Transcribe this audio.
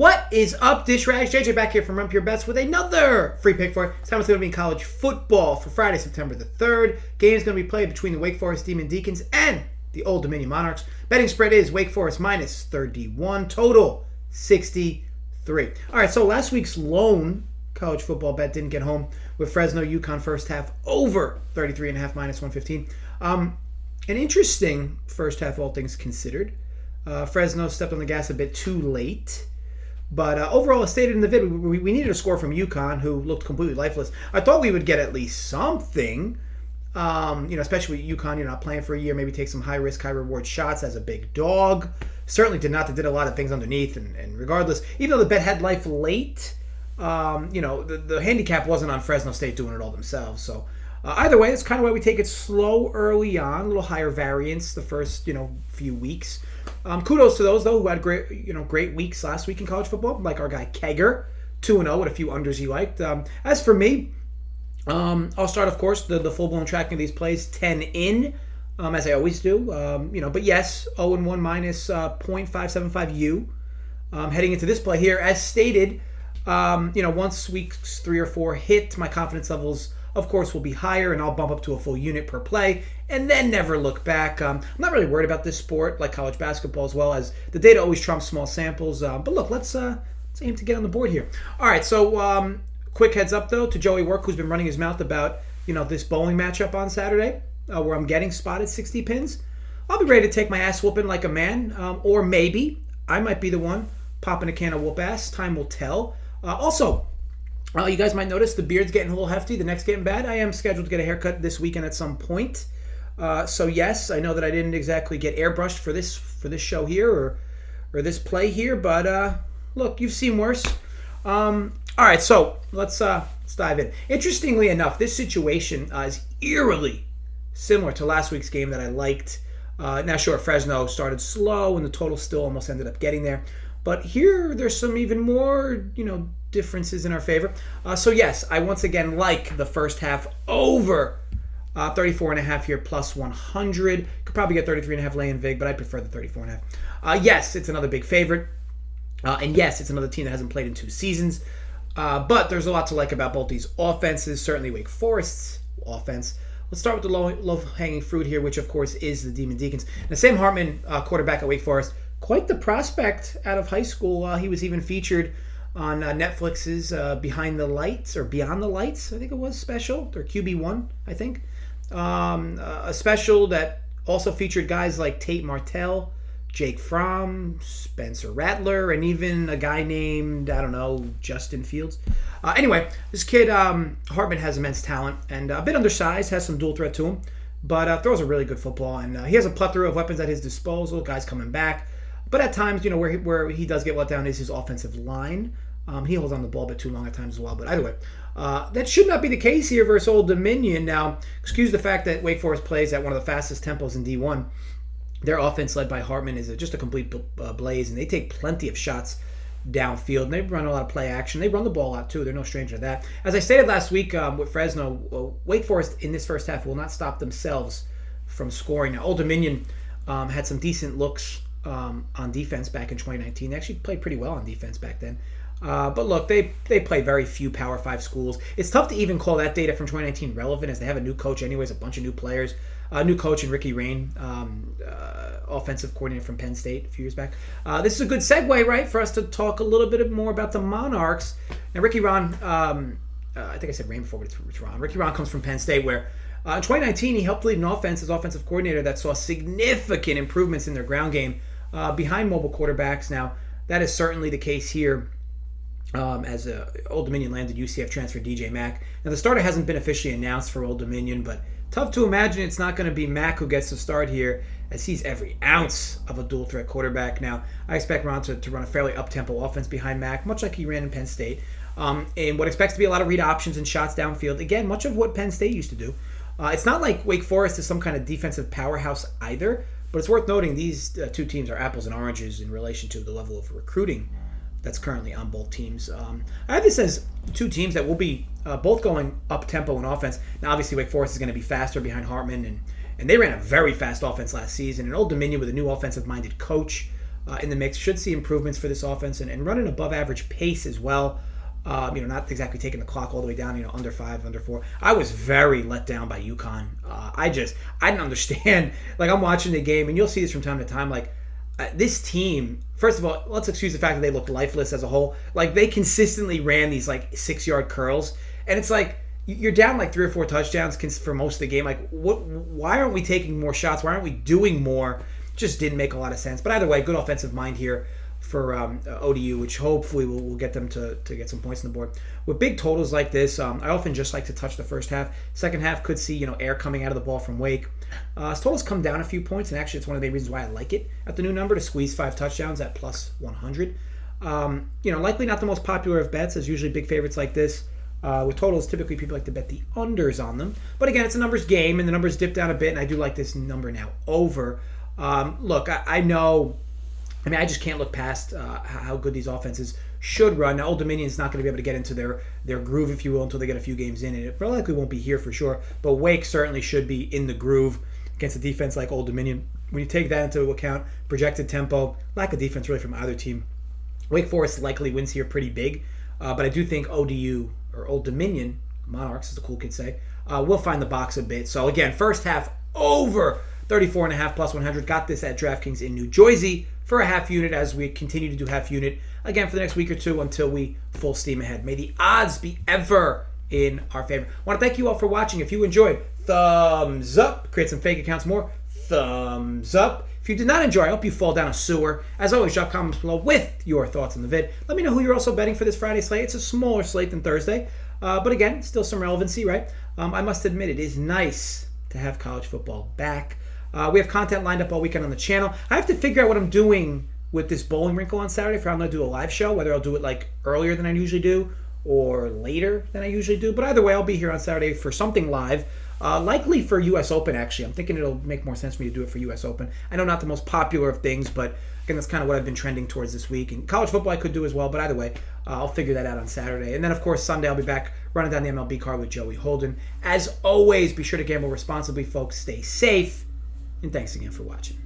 What is up, Dish Rags? JJ back here from Run Pure Bets with another free pick for you. This time it's going to be in college football for Friday, September the 3rd. Game is going to be played between the Wake Forest Demon Deacons and the Old Dominion Monarchs. Betting spread is Wake Forest minus 31, total 63. All right, so last week's lone college football bet didn't get home with Fresno UConn first half over 33.5 minus 115. An interesting first half, all things considered. Fresno stepped on the gas a bit too late. But overall, as stated in the vid, we needed a score from UConn, who looked completely lifeless. I thought we would get at least something, especially with UConn, not playing for a year, maybe take some high-risk, high-reward shots as a big dog. Certainly did not. They did a lot of things underneath, and regardless, even though the bet had life late, the handicap wasn't on Fresno State doing it all themselves. So either way, that's kind of why we take it slow early on, a little higher variance the first, few weeks. Kudos to those, though, who had great weeks last week in college football, like our guy Kegger, 2-0 with a few unders he liked. As for me, I'll start, of course, the full-blown tracking of these plays, 10 in, as I always do. But yes, 0-1 minus 0.575 U. Heading into this play here, as stated, once weeks 3 or 4 hit, my confidence levels, of course, will be higher, and I'll bump up to a full unit per play, and then never look back. I'm not really worried about this sport, like college basketball, as well as the data always trumps small samples. But look, let's aim to get on the board here. All right, so quick heads up, though, to Joey Work, who's been running his mouth about, this bowling matchup on Saturday, where I'm getting spotted 60 pins. I'll be ready to take my ass whooping like a man, or maybe I might be the one popping a can of whoop ass. Time will tell. Also, you guys might notice the beard's getting a little hefty. The neck's getting bad. I am scheduled to get a haircut this weekend at some point. So yes, I know that I didn't exactly get airbrushed for this show here or this play here, but look, you've seen worse. All right, so let's dive in. Interestingly enough, this situation is eerily similar to last week's game that I liked. Now, sure, Fresno started slow, and the total still almost ended up getting there. But here, there's some even more, differences in our favor. So yes, I once again like the first half over 34.5 here plus 100. Could probably get 33.5 lay in vig, but I prefer the 34.5. Yes, it's another big favorite. And yes, it's another team that hasn't played in 2 seasons. But there's a lot to like about both these offenses. Certainly Wake Forest's offense. Let's start with the low-hanging fruit here, which of course is the Demon Deacons. Now, Sam Hartman, quarterback at Wake Forest, quite the prospect out of high school. He was even featured on Netflix's Behind the Lights, or Beyond the Lights, I think it was, special, or QB1, I think. A special that also featured guys like Tate Martell, Jake Fromm, Spencer Rattler, and even a guy named, Justin Fields. Anyway, this kid, Hartman, has immense talent, and a bit undersized, has some dual threat to him, but throws a really good football, and he has a plethora of weapons at his disposal, guys coming back. But at times, where he does get let down is his offensive line. He holds on the ball a bit too long at times as well. But either way, that should not be the case here versus Old Dominion. Now, excuse the fact that Wake Forest plays at one of the fastest tempos in D1. Their offense, led by Hartman, is just a complete blaze, and they take plenty of shots downfield. And they run a lot of play action. They run the ball a lot, too. They're no stranger to that. As I stated last week with Fresno, Wake Forest in this first half will not stop themselves from scoring. Now, Old Dominion had some decent looks on defense back in 2019. They actually played pretty well on defense back then. But look, they play very few Power 5 schools. It's tough to even call that data from 2019 relevant, as they have a new coach anyways, a bunch of new players. A new coach in Ricky Rain, offensive coordinator from Penn State a few years back. This is a good segue, right, for us to talk a little bit more about the Monarchs. Now, Ricky Ron, I think I said Rain before, but it's Ron. Ricky Ron comes from Penn State, where in 2019 he helped lead an offense as offensive coordinator that saw significant improvements in their ground game behind mobile quarterbacks. Now, that is certainly the case here. As Old Dominion landed UCF transfer DJ Mack. Now, the starter hasn't been officially announced for Old Dominion, but tough to imagine it's not going to be Mack who gets the start here, as he's every ounce of a dual-threat quarterback. Now, I expect Ron to run a fairly up-tempo offense behind Mack, much like he ran in Penn State, and what expects to be a lot of read options and shots downfield. Again, much of what Penn State used to do. It's not like Wake Forest is some kind of defensive powerhouse either, but it's worth noting these two teams are apples and oranges in relation to the level of recruiting that's currently on both teams. I have this as 2 teams that will be both going up-tempo in offense. Now, obviously, Wake Forest is going to be faster behind Hartman, and they ran a very fast offense last season. And Old Dominion, with a new offensive-minded coach, in the mix. Should see improvements for this offense and run an above average pace as well. Not exactly taking the clock all the way down, under 5, under 4. I was very let down by UConn. I didn't understand. Like, I'm watching the game, and you'll see this from time to time. Like, this team, first of all, let's excuse the fact that they looked lifeless as a whole. Like, they consistently ran these, 6-yard curls, and it's like, you're down, 3 or 4 touchdowns for most of the game. Like, why aren't we taking more shots? Why aren't we doing more? Just didn't make a lot of sense. But either way, good offensive mind here for ODU, which hopefully will get them to get some points on the board. With big totals like this, I often just like to touch the first half. Second half could see air coming out of the ball from Wake. Totals come down a few points, and actually it's one of the reasons why I like it at the new number to squeeze 5 touchdowns at plus 100. Likely not the most popular of bets, as usually big favorites like this. With totals, typically people like to bet the unders on them. But again, it's a numbers game, and the numbers dip down a bit, and I do like this number now over. Look, I know... I just can't look past how good these offenses should run. Now, Old Dominion is not going to be able to get into their groove, if you will, until they get a few games in. And it likely won't be here for sure. But Wake certainly should be in the groove against a defense like Old Dominion. When you take that into account, projected tempo, lack of defense really from either team, Wake Forest likely wins here pretty big. But I do think ODU, or Old Dominion Monarchs, as the cool kids say, will find the box a bit. So again, first half over 34.5 plus 100. Got this at DraftKings in New Jersey for a half unit as we continue to do half unit again for the next week or two until we full steam ahead. May the odds be ever in our favor. I want to thank you all for watching. If you enjoyed, thumbs up. Create some fake accounts more. Thumbs up. If you did not enjoy, I hope you fall down a sewer. As always, drop comments below with your thoughts on the vid. Let me know who you're also betting for this Friday slate. It's a smaller slate than Thursday. But again, still some relevancy, right? I must admit, it is nice to have college football back. We have content lined up all weekend on the channel. I have to figure out what I'm doing with this bowling wrinkle on Saturday. If I'm going to do a live show, whether I'll do it earlier than I usually do or later than I usually do. But either way, I'll be here on Saturday for something live. Likely for U.S. Open, actually. I'm thinking it'll make more sense for me to do it for U.S. Open. I know not the most popular of things, but again, that's kind of what I've been trending towards this week. And college football I could do as well, but either way, I'll figure that out on Saturday. And then, of course, Sunday I'll be back running down the MLB card with Joey Holden. As always, be sure to gamble responsibly, folks. Stay safe. And thanks again for watching.